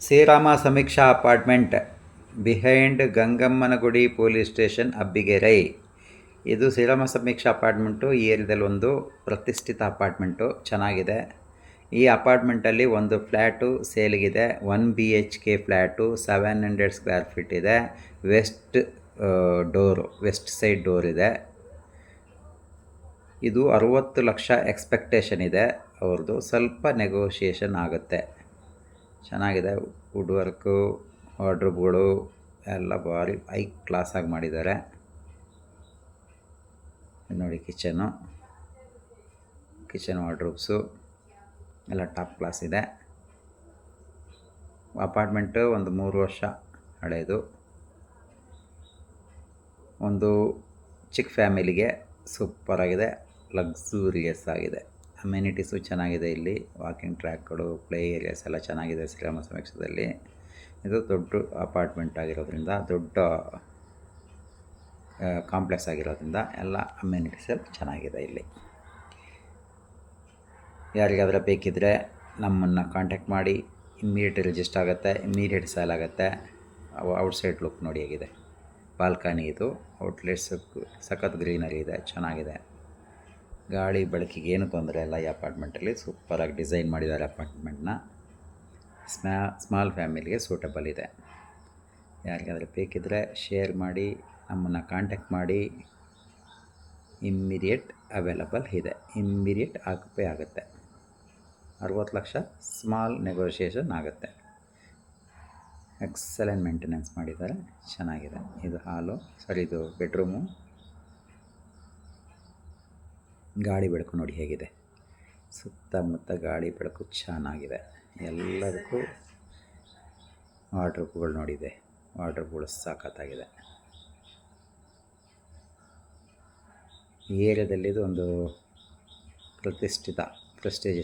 Shriram Sameeksha apartment behind Gangammanagudi police station Abbigere. ಇದು ಶ್ರೀರಾಮ ಸಮೀಕ್ಷಾ apartment. ಈ ಏರಿಯಾದಲ್ಲಿ ಒಂದು ಪ್ರತಿಷ್ಠಿತ ಅಪಾರ್ಟ್ಮೆಂಟು, ಚೆನ್ನಾಗಿದೆ. ಈ ಅಪಾರ್ಟ್ಮೆಂಟಲ್ಲಿ ಒಂದು ಫ್ಲ್ಯಾಟು ಸೇಲಿಗಿದೆ. 1 BHK ಫ್ಲ್ಯಾಟು, 700 ಸ್ಕ್ವೇರ್ ಫೀಟ್ ಇದೆ. ವೆಸ್ಟ್ ಸೈಡ್ ಡೋರ್ ಇದೆ. ಇದು 60 ಲಕ್ಷ ಎಕ್ಸ್ಪೆಕ್ಟೇಷನ್ ಇದೆ ಅವ್ರದ್ದು. ಸ್ವಲ್ಪ ನೆಗೋಷಿಯೇಷನ್ ಆಗುತ್ತೆ. ಚೆನ್ನಾಗಿದೆ. ವುಡ್ ವರ್ಕು, ವಾರ್ಡ್ರೋಬ್ಗಳು ಎಲ್ಲ ಭಾರಿ ಹೈ ಕ್ಲಾಸಾಗಿ ಮಾಡಿದ್ದಾರೆ. ನೋಡಿ, ಕಿಚನ್ ವಾರ್ಡ್ರೋಬ್ಸು ಎಲ್ಲ ಟಾಪ್ ಕ್ಲಾಸ್ ಇದೆ. ಅಪಾರ್ಟ್ಮೆಂಟು ಒಂದು 3 ವರ್ಷ ಹಳೆಯದು. ಒಂದು ಚಿಕ್ಕ ಫ್ಯಾಮಿಲಿಗೆ ಸೂಪರಾಗಿದೆ, ಲಕ್ಸೂರಿಯಸ್ ಆಗಿದೆ. ಅಮ್ಯುನಿಟೀಸು ಚೆನ್ನಾಗಿದೆ. ಇಲ್ಲಿ ವಾಕಿಂಗ್ ಟ್ರ್ಯಾಕ್ಗಳು, ಪ್ಲೇ ಏರಿಯಾಸ್ ಎಲ್ಲ ಚೆನ್ನಾಗಿದೆ ಶ್ರೀರಾಮ ಸಮೀಕ್ಷದಲ್ಲಿ. ಇದು ದೊಡ್ಡ ಅಪಾರ್ಟ್ಮೆಂಟ್ ಆಗಿರೋದ್ರಿಂದ, ದೊಡ್ಡ ಕಾಂಪ್ಲೆಕ್ಸ್ ಆಗಿರೋದ್ರಿಂದ ಎಲ್ಲ ಅಮ್ಯುನಿಟೀಸ್ ಎಲ್ಲ ಚೆನ್ನಾಗಿದೆ. ಇಲ್ಲಿ ಯಾರಿಗಾದರೂ ಬೇಕಿದ್ದರೆ ನಮ್ಮನ್ನು ಕಾಂಟ್ಯಾಕ್ಟ್ ಮಾಡಿ. ಇಮ್ಮಿಡಿಯೇಟ್ ರಿಜಿಸ್ಟರ್ ಆಗುತ್ತೆ, ಇಮ್ಮಿಡಿಯೇಟ್ ಸೇಲ್ ಆಗುತ್ತೆ. ಔಟ್ಸೈಡ್ ಲುಕ್ ನೋಡಿ ಹೇಗಿದೆ. ಬಾಲ್ಕನಿ ಇದು. ಔಟ್ಲೆಟ್ಸ್ ಸಖತ್ ಗ್ರೀನರಿ ಇದೆ, ಚೆನ್ನಾಗಿದೆ. ಗಾಳಿ ಬೆಳಕಿಗೆ ಏನು ತೊಂದರೆ ಇಲ್ಲ ಈ ಅಪಾರ್ಟ್ಮೆಂಟಲ್ಲಿ. ಸೂಪರಾಗಿ ಡಿಸೈನ್ ಮಾಡಿದ್ದಾರೆ ಅಪಾರ್ಟ್ಮೆಂಟ್ನ. ಸ್ಮಾಲ್ ಫ್ಯಾಮಿಲಿಗೆ ಸೂಟಬಲ್ ಇದೆ. ಯಾರಿಗಾದರೂ ಬೇಕಿದ್ದರೆ ಶೇರ್ ಮಾಡಿ, ನಮ್ಮನ್ನು ಕಾಂಟ್ಯಾಕ್ಟ್ ಮಾಡಿ. ಇಮ್ಮಿಡಿಯೇಟ್ ಅವೈಲಬಲ್ ಇದೆ, ಇಮ್ಮಿಡಿಯೇಟ್ ಆಕ್ಯುಪೈ ಆಗುತ್ತೆ. 60 ಲಕ್ಷ, ಸ್ಮಾಲ್ ನೆಗೋಷಿಯೇಷನ್ ಆಗುತ್ತೆ. ಎಕ್ಸಲೆಂಟ್ ಮೇಂಟೆನೆನ್ಸ್ ಮಾಡಿದ್ದಾರೆ, ಚೆನ್ನಾಗಿದೆ. ಇದು ಹಾಲು, ಇದು ಬೆಡ್ರೂಮು. ಗಾಳಿ ಬೆಳಕು ನೋಡಿ ಹೇಗಿದೆ. ಸುತ್ತಮುತ್ತ ಗಾಳಿ ಬೆಳಕು ಚೆನ್ನಾಗಿದೆ. ಎಲ್ಲದಕ್ಕೂ ವಾರ್ಡ್ರೋಬ್ಗಳು ನೋಡಿದೆ. ವಾರ್ಡ್ರೋಬ್ಗಳು ಸಖತ್ತಾಗಿದೆ. ಈ ಏರಿಯಾದಲ್ಲಿ ಇದು ಒಂದು ಪ್ರತಿಷ್ಠಿತ ಪ್ರೆಸ್ಟೀಜಿಯಸ್